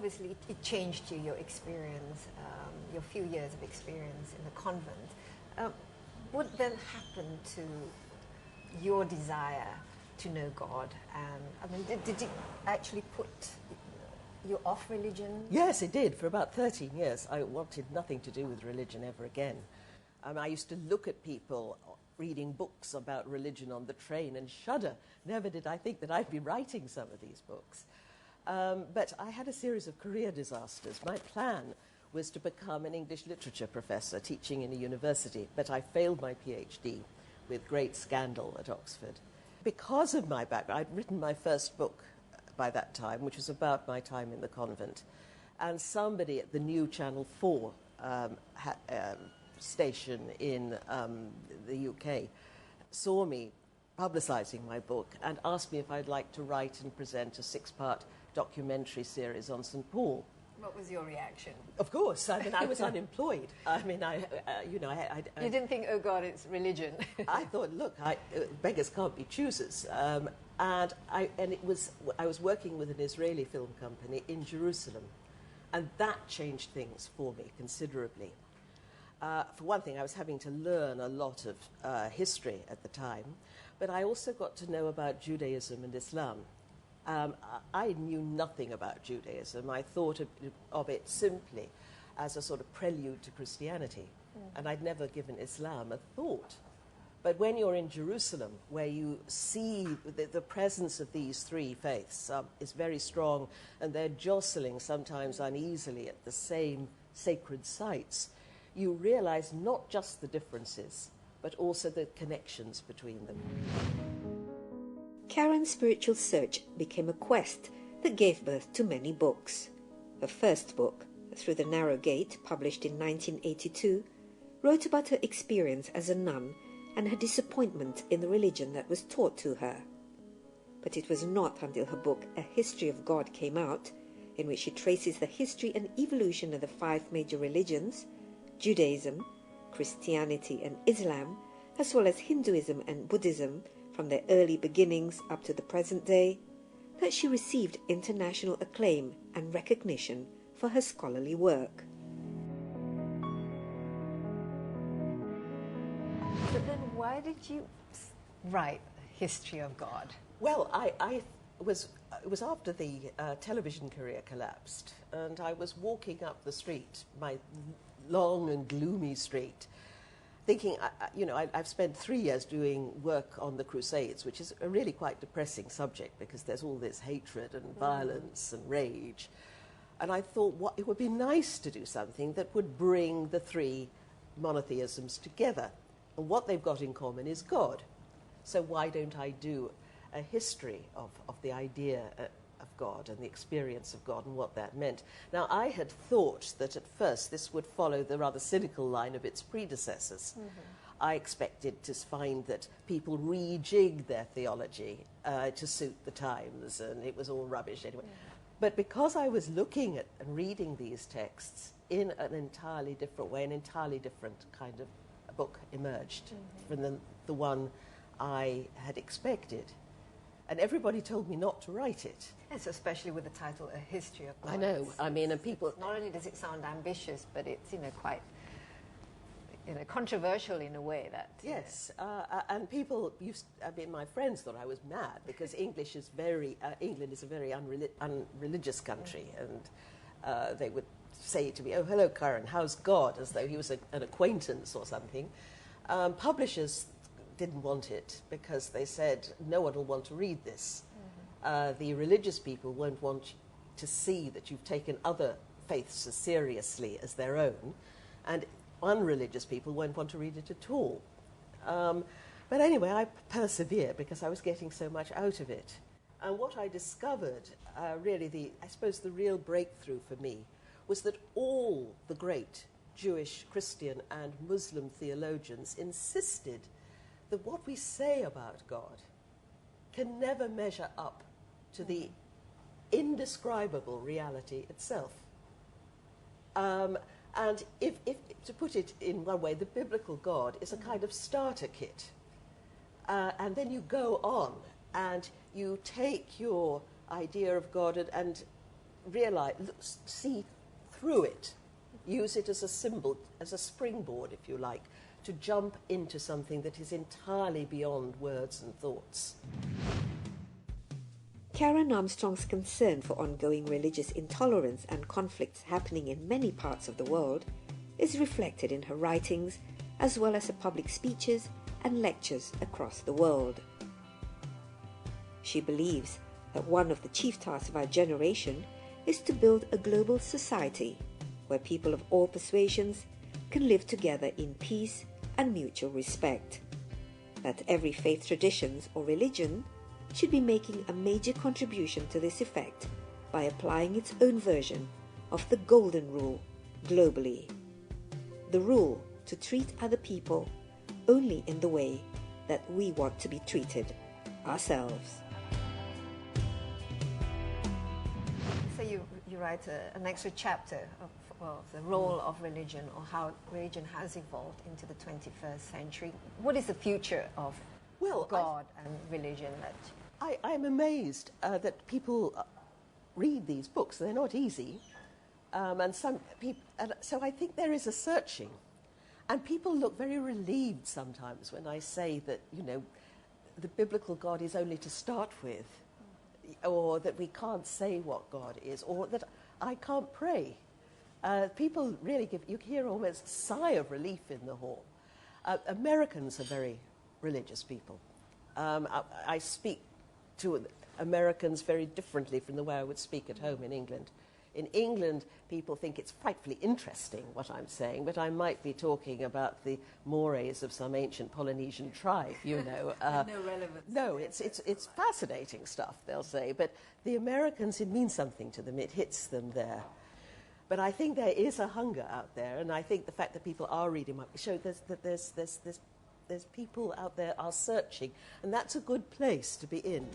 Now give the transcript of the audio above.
obviously it changed you, your experience, your few years of experience in the convent. What then happened to your desire to know God? And I mean, did you actually put you off religion? Yes, it did. For about 13 years, I wanted nothing to do with religion ever again. I used to look at people reading books about religion on the train and shudder. Never did I think that I'd be writing some of these books. But I had a series of career disasters. My plan was to become an English literature professor teaching in a university, but I failed my PhD with great scandal at Oxford. Because of my background, I'd written my first book by that time, which was about my time in the convent, and somebody at the new Channel 4 station in the UK saw me publicising my book and asked me if I'd like to write and present a 6-part documentary series on St. Paul. What was your reaction? Of course. I mean, I was unemployed. I mean, you didn't think, oh God, it's religion. I thought, look, beggars can't be choosers. And I was working with an Israeli film company in Jerusalem, and that changed things for me considerably. For one thing, I was having to learn a lot of history at the time, but I also got to know about Judaism and Islam. I knew nothing about Judaism. I thought of it simply as a sort of prelude to Christianity, and I'd never given Islam a thought. But when you're in Jerusalem, where you see the presence of these three faiths is very strong, and they're jostling sometimes uneasily at the same sacred sites, you realize not just the differences, but also the connections between them. Karen's spiritual search became a quest that gave birth to many books. Her first book, Through the Narrow Gate, published in 1982, wrote about her experience as a nun and her disappointment in the religion that was taught to her. But it was not until her book A History of God came out, in which she traces the history and evolution of the 5 major religions, Judaism, Christianity and Islam, as well as Hinduism and Buddhism, from their early beginnings up to the present day, that she received international acclaim and recognition for her scholarly work. But then why did you write History of God? Well, it was after the television career collapsed, and I was walking up the street, my long and gloomy street, thinking, I've spent 3 years doing work on the Crusades, which is a really quite depressing subject because there's all this hatred and violence and rage. And I thought, it would be nice to do something that would bring the 3 monotheisms together. And what they've got in common is God. So why don't I do a history of the idea of God and the experience of God and what that meant. Now, I had thought that at first this would follow the rather cynical line of its predecessors. I expected to find that people rejigged their theology to suit the times, and it was all rubbish anyway. But because I was looking at and reading these texts in an entirely different way, an entirely different kind of book emerged from the one I had expected. And everybody told me not to write it. Yes, especially with the title A History of God. I know. I mean, and people... Not only does it sound ambitious, but it's, quite, controversial in a way that... Yes, and people my friends thought I was mad because England is a very unreligious country, and they would say to me, "Oh, hello, Karen, how's God?" as though he was an acquaintance or something. Publishers didn't want it because they said no one will want to read this. The religious people won't want to see that you've taken other faiths as seriously as their own, and unreligious people won't want to read it at all. But anyway, I persevered because I was getting so much out of it. And what I discovered, really, I suppose the real breakthrough for me, was that all the great Jewish, Christian, and Muslim theologians insisted that what we say about God can never measure up to the indescribable reality itself. And if to put it in one way, the biblical God is a kind of starter kit. And then you go on and you take your idea of God and see through it, use it as a symbol, as a springboard, if you like, to jump into something that is entirely beyond words and thoughts. Karen Armstrong's concern for ongoing religious intolerance and conflicts happening in many parts of the world is reflected in her writings, as well as her public speeches and lectures across the world. She believes that one of the chief tasks of our generation is to build a global society where people of all persuasions can live together in peace and mutual respect. That every faith tradition or religion should be making a major contribution to this effect by applying its own version of the Golden Rule globally. The rule to treat other people only in the way that we want to be treated ourselves. So you write an extra chapter of the role of religion, or how religion has evolved into the 21st century. What is the future of God and religion? I'm amazed that people read these books. They're not easy. So I think there is a searching. And people look very relieved sometimes when I say that, the biblical God is only to start with, or that we can't say what God is, or that I can't pray. People really you hear almost a sigh of relief in the hall. Americans are very religious people. I speak to Americans very differently from the way I would speak at home in England. In England, people think it's frightfully interesting what I'm saying, but I might be talking about the mores of some ancient Polynesian tribe, No relevance. No, it's fascinating stuff, they'll say, but the Americans, it means something to them, it hits them there. But I think there is a hunger out there, and I think the fact that people are reading might show that there's people out there are searching, and that's a good place to be in.